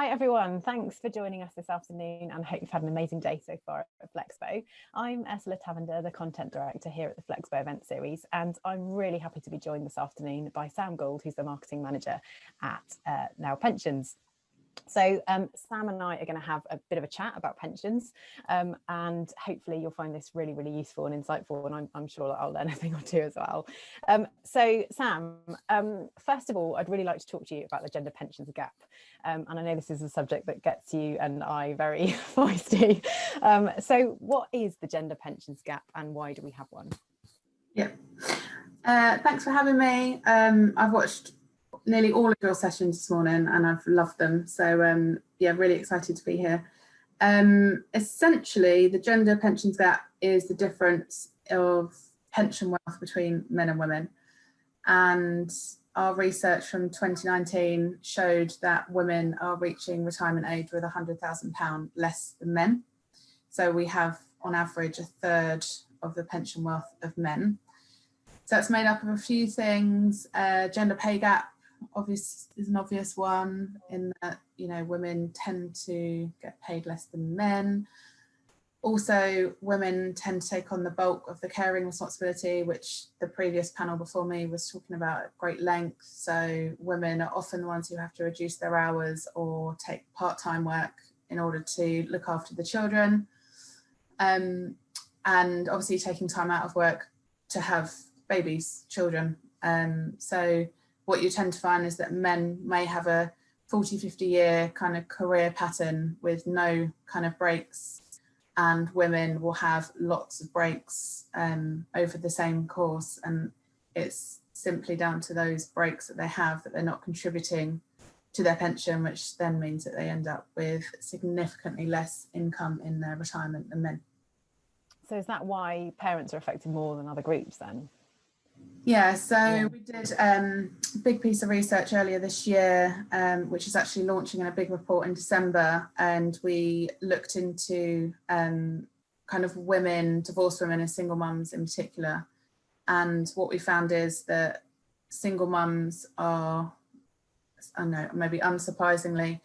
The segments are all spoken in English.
Hi everyone, thanks for joining us this afternoon and I hope you've had an amazing day so far at Flexpo. I'm Ursula Tavender, the Content Director here at the Flexpo event series, and I'm really happy to be joined this afternoon by Sam Gould, who's the Marketing Manager at Now Pensions. So Sam and I are going to have a bit of a chat about pensions and hopefully you'll find this really, really useful and insightful, and I'm sure that I'll learn a thing or two as well. So Sam, first of all, I'd really like to talk to you about the gender pensions gap. And I know this is a subject that gets you and I very feisty. So what is the gender pensions gap and why do we have one? Yeah, thanks for having me. I've watched nearly all of your sessions this morning and I've loved them. So yeah, really excited to be here. Essentially, the gender pensions gap is the difference of pension wealth between men and women. And our research from 2019 showed that women are reaching retirement age with £100,000 less than men. So we have on average a third of the pension wealth of men. So it's made up of a few things. Gender pay gap is an obvious one, in that, you know, women tend to get paid less than men. Also, women tend to take on the bulk of the caring responsibility, which the previous panel before me was talking about at great length. So women are often the ones who have to reduce their hours or take part-time work in order to look after the children. And obviously taking time out of work to have babies, children. So what you tend to find is that men may have a 40, 50 year kind of career pattern with no kind of breaks, and women will have lots of breaks over the same course. And it's simply down to those breaks that they have that they're not contributing to their pension, which then means that they end up with significantly less income in their retirement than men. So is that why parents are affected more than other groups then? Yeah, so we did a big piece of research earlier this year, which is actually launching in a big report in December, and we looked into kind of women, divorced women and single mums in particular. And what we found is that single mums are, I know, maybe unsurprisingly,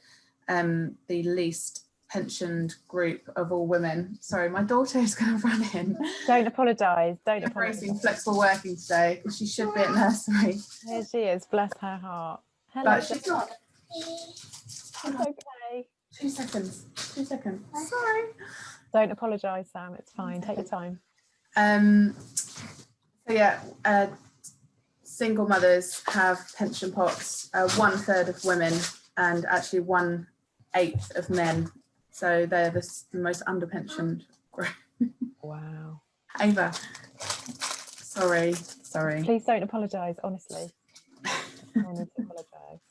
the least pensioned group of all women. Sorry, my daughter is going to run in. Don't apologise. Don't embracing flexible working today because she should be at nursery. Here she is, bless her heart. Hello. But she's not. It's okay. 2 seconds. 2 seconds. Sorry. Don't apologise, Sam. It's fine. Take your time. So yeah, single mothers have pension pots. 1/3 of women and actually 1/8 of men. So they're the most underpensioned group. Wow. Ava, sorry. Please don't apologise, honestly. No need to apologise.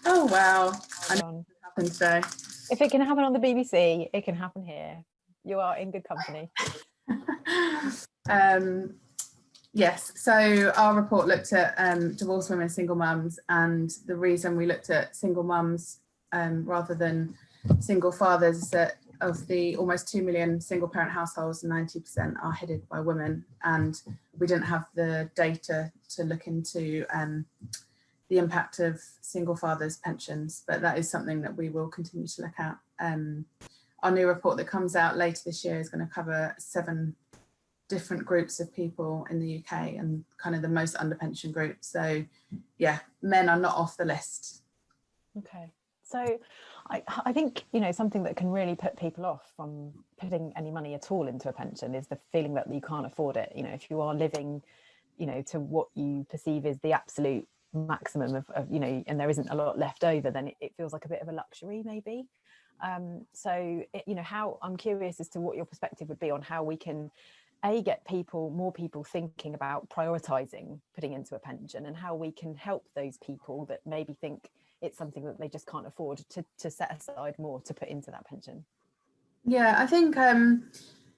Oh wow. I know what happened today. If it can happen on the BBC, it can happen here. You are in good company. Yes, so our report looked at divorced women, single mums, and the reason we looked at single mums rather than single fathers is that of the almost 2 million single parent households, 90% are headed by women, and we didn't have the data to look into the impact of single fathers' pensions, but that is something that we will continue to look at. Our new report that comes out later this year is going to cover 7 different groups of people in the UK and kind of the most underpensioned groups. So yeah, men are not off the list. Okay. So I think, you know, something that can really put people off from putting any money at all into a pension is the feeling that you can't afford it. You know, if you are living, you know, to what you perceive is the absolute maximum of you know, and there isn't a lot left over, then it feels like a bit of a luxury maybe. So, you know, how I'm curious as to what your perspective would be on how we can get more people thinking about prioritising putting into a pension, and how we can help those people that maybe think it's something that they just can't afford to set aside more to put into that pension. Yeah, I think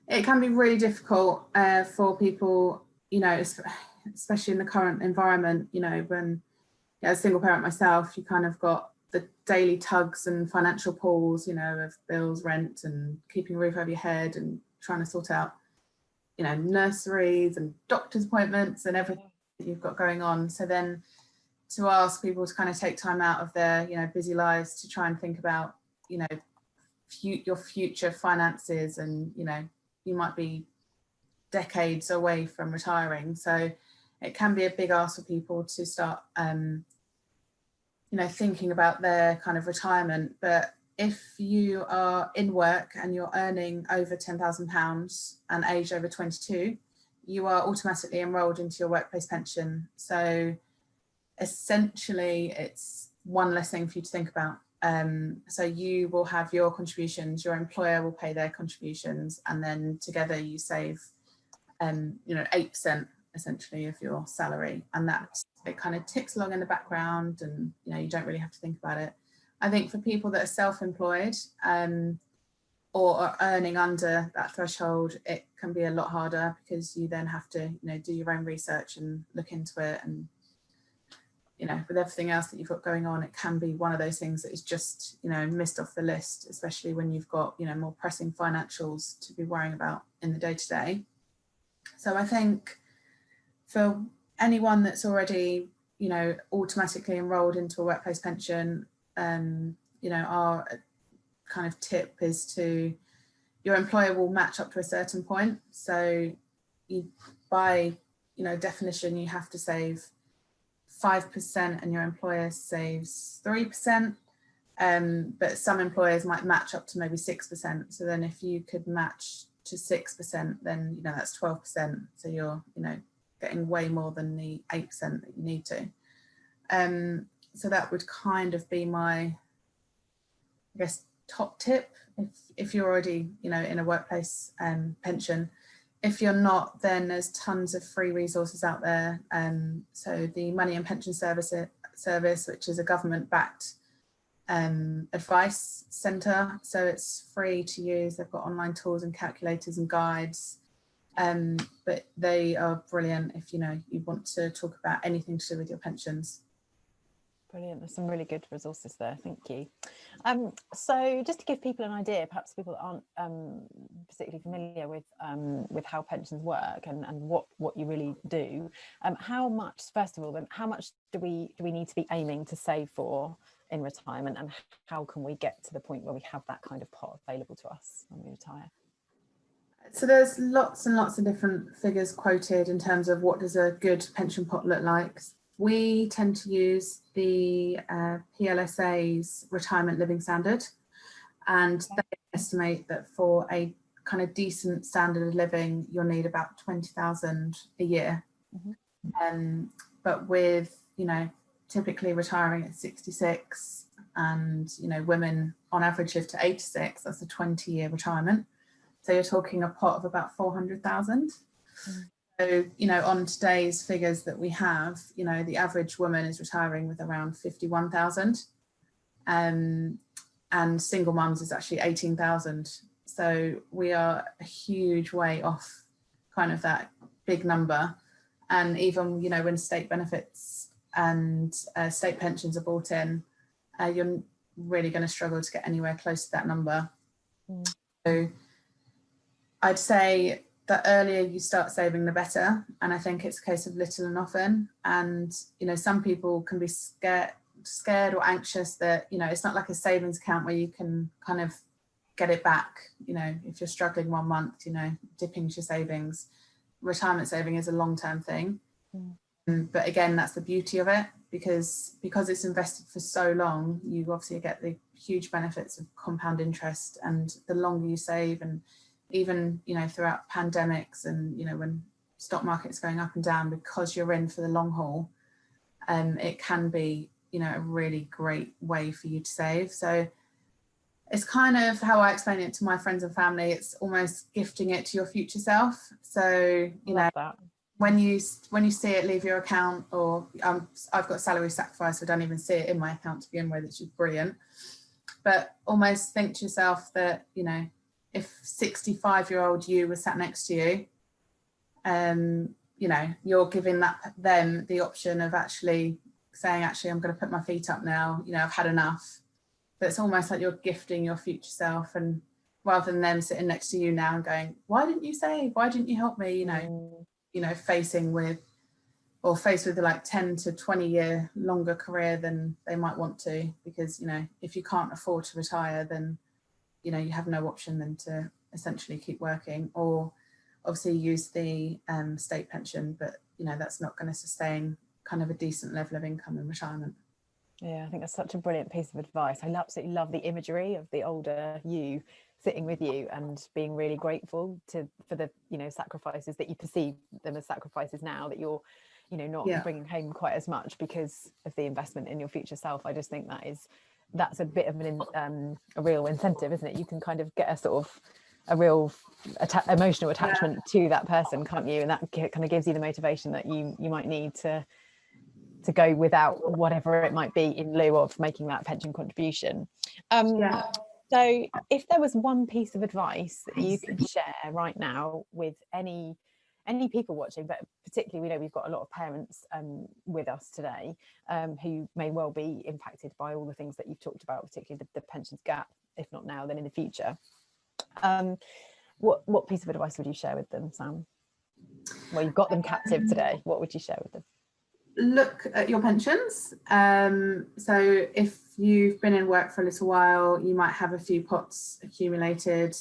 it can be really difficult for people, you know, especially in the current environment, you know, when as a single parent myself, you kind of got the daily tugs and financial pulls, you know, of bills, rent and keeping a roof over your head and trying to sort out, you know, nurseries and doctor's appointments and everything that you've got going on. So then to ask people to kind of take time out of their, you know, busy lives to try and think about, you know, your future finances, and, you know, you might be decades away from retiring. So it can be a big ask for people to start, you know, thinking about their kind of retirement. But if you are in work and you're earning over £10,000 and aged over 22, you are automatically enrolled into your workplace pension. So essentially it's one less thing for you to think about. So you will have your contributions, your employer will pay their contributions, and then together you save, you know, 8% essentially of your salary, and that it kind of ticks along in the background, and, you know, you don't really have to think about it. I think for people that are self-employed or are earning under that threshold, it can be a lot harder, because you then have to, you know, do your own research and look into it, and, you know, with everything else that you've got going on, it can be one of those things that is just, you know, missed off the list, especially when you've got, you know, more pressing financials to be worrying about in the day-to-day. So I think for anyone that's already, you know, automatically enrolled into a workplace pension, you know, our kind of tip is to, your employer will match up to a certain point. So you, by, you know, definition, you have to save 5% and your employer saves 3%. But some employers might match up to maybe 6%. So then if you could match to 6%, then, you know, that's 12%. So you're, you know, getting way more than the 8% that you need to. So that would kind of be my, I guess, top tip if you're already, you know, in a workplace pension. If you're not, then there's tons of free resources out there. So the Money and Pension Service, which is a government-backed advice centre, so it's free to use. They've got online tools and calculators and guides, but they are brilliant if, you know, you want to talk about anything to do with your pensions. Brilliant. There's some really good resources there. Thank you. So just to give people an idea, perhaps people aren't particularly familiar with how pensions work and what you really do. How much, first of all, then, how much do we need to be aiming to save for in retirement, and how can we get to the point where we have that kind of pot available to us when we retire? So there's lots and lots of different figures quoted in terms of what does a good pension pot look like. We tend to use the PLSA's retirement living standard, and they estimate that for a kind of decent standard of living, you'll need about 20,000 a year. Mm-hmm. But with, you know, typically retiring at 66, and, you know, women on average live to 86, that's a 20-year retirement. So you're talking a pot of about 400,000. Mm-hmm. So, you know, on today's figures that we have, you know, the average woman is retiring with around 51,000, and single mums is actually 18,000. So we are a huge way off kind of that big number. And even, you know, when state benefits and state pensions are brought in, you're really going to struggle to get anywhere close to that number. Mm. So I'd say the earlier you start saving, the better. And I think it's a case of little and often. And, you know, some people can be scared or anxious that, you know, it's not like a savings account where you can kind of get it back. You know, if you're struggling 1 month, you know, dipping into your savings. Retirement saving is a long-term thing. Mm. But again, that's the beauty of it, because it's invested for so long, you obviously get the huge benefits of compound interest. And the longer you save, and even, you know, throughout pandemics and, you know, when stock market's going up and down, because you're in for the long haul, it can be, you know, a really great way for you to save. So it's kind of how I explain it to my friends and family. It's almost gifting it to your future self. So, you know, when you see it leave your account, or I've got salary sacrifice, so I don't even see it in my account to begin with, which is brilliant. But almost think to yourself that, you know, if 65-year-old you was sat next to you, you know, you're giving them the option of actually saying, actually, I'm going to put my feet up now, you know, I've had enough. But it's almost like you're gifting your future self, and rather than them sitting next to you now and going, why didn't you save? Why didn't you help me? You know, facing with or faced with like 10 to 20 year longer career than they might want to, because, you know, if you can't afford to retire, then, you know, you have no option than to essentially keep working, or obviously use the state pension, but, you know, that's not going to sustain kind of a decent level of income in retirement. Yeah, I think that's such a brilliant piece of advice. I absolutely love the imagery of the older you sitting with you and being really grateful for the, you know, sacrifices that you perceive them as sacrifices now, that you're, you know, not bringing home quite as much because of the investment in your future self. I just think that's a bit of a real incentive, isn't it? You can kind of get a sort of a real emotional attachment to that person, can't you? And that kind of gives you the motivation that you might need to go without whatever it might be in lieu of making that pension contribution. So if there was one piece of advice that you could share right now with any people watching, but particularly, we know we've got a lot of parents with us today who may well be impacted by all the things that you've talked about, particularly the pensions gap, if not now, then in the future. What piece of advice would you share with them, Sam? Well, you've got them captive today. What would you share with them? Look at your pensions. So if you've been in work for a little while, you might have a few pots accumulated,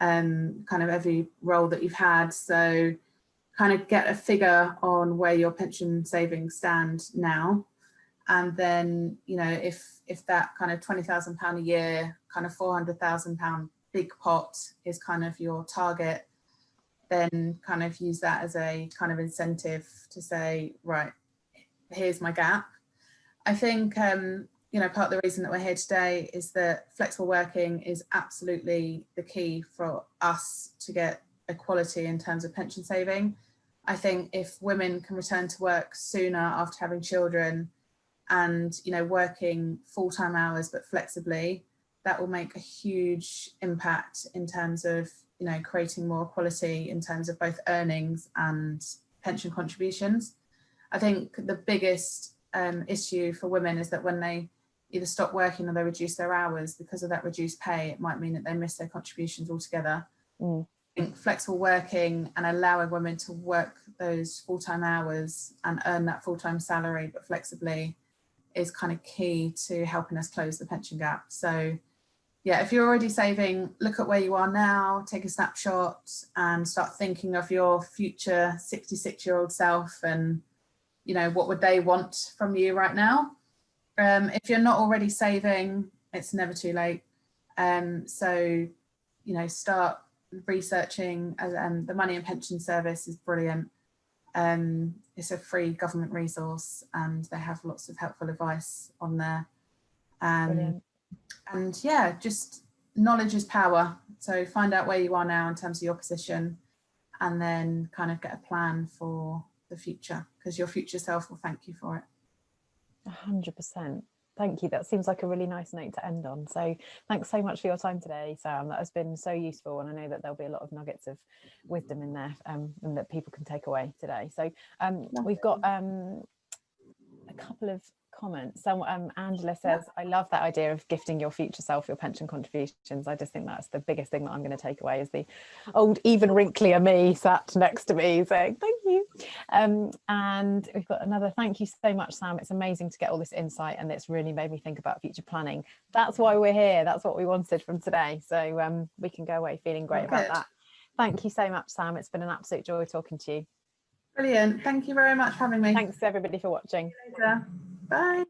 kind of every role that you've had. So kind of get a figure on where your pension savings stand now. And then, you know, if that kind of £20,000 a year, kind of £400,000 big pot is kind of your target, then kind of use that as a kind of incentive to say, right, here's my gap. I think, you know, part of the reason that we're here today is that flexible working is absolutely the key for us to get equality in terms of pension saving. I think if women can return to work sooner after having children and, you know, working full-time hours but flexibly, that will make a huge impact in terms of, you know, creating more equality in terms of both earnings and pension contributions. I think the biggest issue for women is that when they either stop working or they reduce their hours, because of that reduced pay, it might mean that they miss their contributions altogether. I think flexible working and allowing women to work those full-time hours and earn that full-time salary but flexibly is kind of key to helping us close the pension gap. So yeah, if you're already saving, look at where you are now, take a snapshot and start thinking of your future 66-year-old self and, you know, what would they want from you right now? If you're not already saving, it's never too late. So, you know, start researching, and the Money and Pension Service is brilliant. It's a free government resource and they have lots of helpful advice on there. And yeah, just knowledge is power. So find out where you are now in terms of your position and then kind of get a plan for the future, because your future self will thank you for it. 100%. Thank you. That seems like a really nice note to end on. So thanks so much for your time today, Sam. That has been so useful, and I know that there'll be a lot of nuggets of wisdom in there and that people can take away today. So we've got a couple of comments. So Angela says, I love that idea of gifting your future self your pension contributions. I just think that's the biggest thing that I'm going to take away, is the old, even wrinklier me sat next to me saying thank you. And we've got another, thank you so much, Sam. It's amazing to get all this insight and it's really made me think about future planning. That's why we're here. That's what we wanted from today. So we can go away feeling great about that. Thank you so much, Sam. It's been an absolute joy talking to you. Brilliant. Thank you very much for having me. Thanks everybody for watching. See you later. Bye.